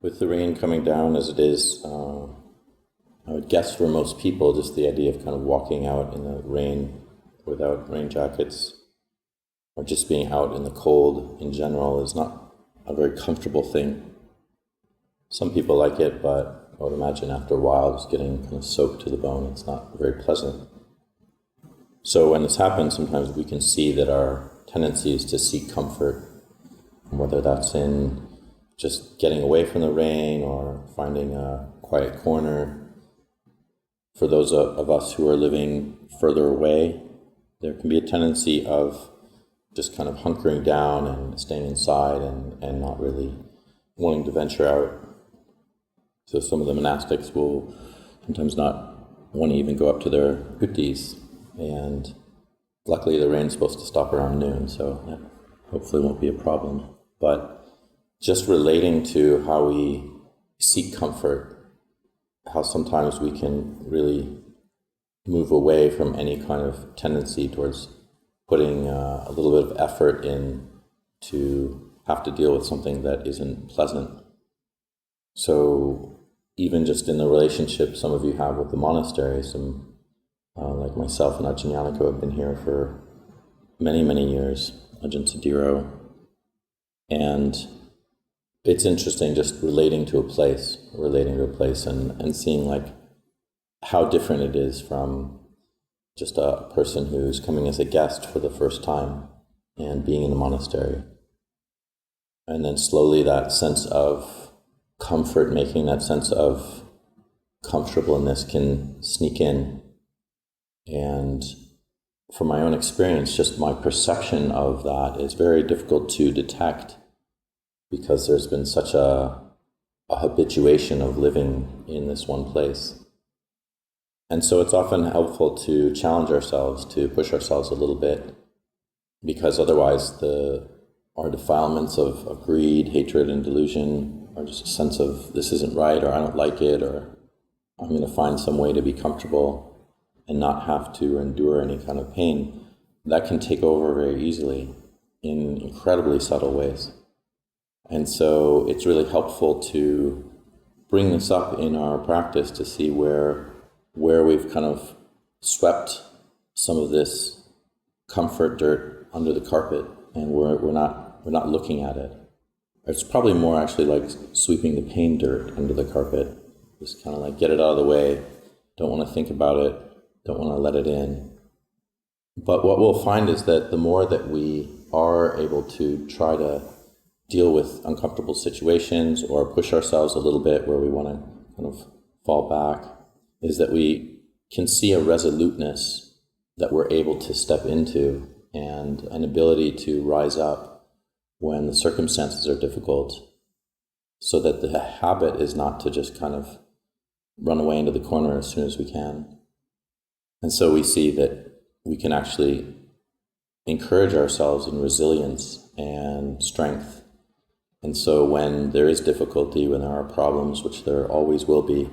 With the rain coming down as it is, I would guess for most people, just the idea of kind of walking out in the rain without rain jackets, or just being out in the cold in general, is not a very comfortable thing. Some people like it, but I would imagine after a while, just getting kind of soaked to the bone, it's not very pleasant. So when this happens, sometimes we can see that our tendency is to seek comfort, whether that's in just getting away from the rain or finding a quiet corner. For those of us who are living further away, there can be a tendency of just kind of hunkering down and staying inside and not really wanting to venture out. So some of the monastics will sometimes not want to even go up to their hutis, and luckily the rain's supposed to stop around noon, so that hopefully won't be a problem. But just relating to how we seek comfort, how sometimes we can really move away from any kind of tendency towards putting a little bit of effort in to have to deal with something that isn't pleasant. So even just in the relationship some of you have with the monastery, some like myself and Ajahn have been here for many, many years, Ajahn Sadiro, and it's interesting just relating to a place and seeing like how different it is from just a person who's coming as a guest for the first time and being in the monastery. And then slowly that sense of comfort making, that sense of comfortableness can sneak in. And from my own experience, just my perception of that is very difficult to detect, because there's been such a habituation of living in this one place. And so it's often helpful to challenge ourselves, to push ourselves a little bit, because otherwise our defilements of greed, hatred, and delusion, or just a sense of this isn't right, or I don't like it, or I'm going to find some way to be comfortable and not have to endure any kind of pain, that can take over very easily in incredibly subtle ways. And so it's really helpful to bring this up in our practice to see where we've kind of swept some of this comfort dirt under the carpet, and we're not looking at it. It's probably more actually like sweeping the pain dirt under the carpet. Just kind of like get it out of the way, don't want to think about it, don't want to let it in. But what we'll find is that the more that we are able to try to deal with uncomfortable situations or push ourselves a little bit where we want to kind of fall back, is that we can see a resoluteness that we're able to step into and an ability to rise up when the circumstances are difficult, so that the habit is not to just kind of run away into the corner as soon as we can. And so we see that we can actually encourage ourselves in resilience and strength. And so when there is difficulty, when there are problems, which there always will be,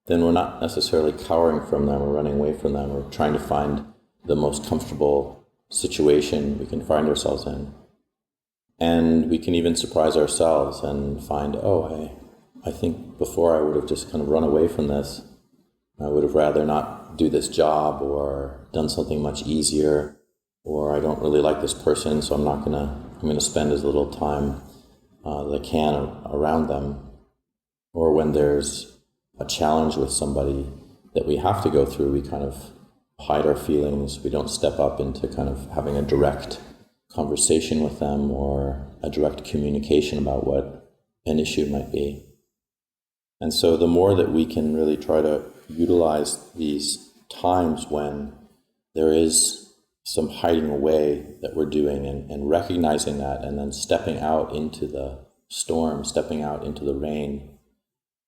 then we're not necessarily cowering from them or running away from them or trying to find the most comfortable situation we can find ourselves in. And we can even surprise ourselves and find, I think before I would have just kind of run away from this. I would have rather not do this job or done something much easier, or I don't really like this person, so I'm going to spend as little time as I can around them. Or when there's a challenge with somebody that we have to go through, we kind of hide our feelings. We don't step up into kind of having a direct conversation with them or a direct communication about what an issue might be. And so the more that we can really try to utilize these times when there is some hiding away that we're doing and recognizing that, and then stepping out into the storm, stepping out into the rain,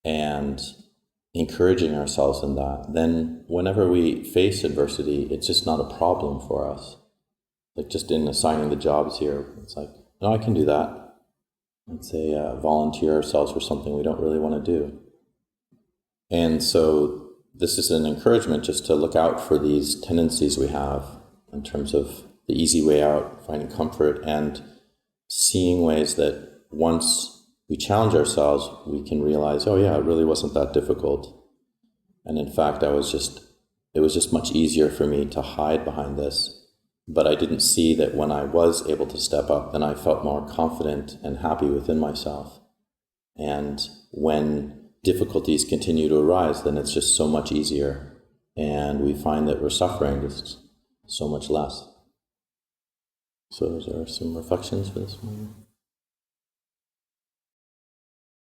and encouraging ourselves in that, then whenever we face adversity, it's just not a problem for us. Like just in assigning the jobs here, it's like, no, I can do that. Let's say volunteer ourselves for something we don't really want to do. And so this is an encouragement just to look out for these tendencies we have in terms of the easy way out, finding comfort, and seeing ways that once we challenge ourselves, we can realize, oh yeah, it really wasn't that difficult. And in fact, it was just much easier for me to hide behind this. But I didn't see that when I was able to step up, then I felt more confident and happy within myself. And when difficulties continue to arise, then it's just so much easier. And we find that we're suffering just so much less. So those are some reflections for this morning.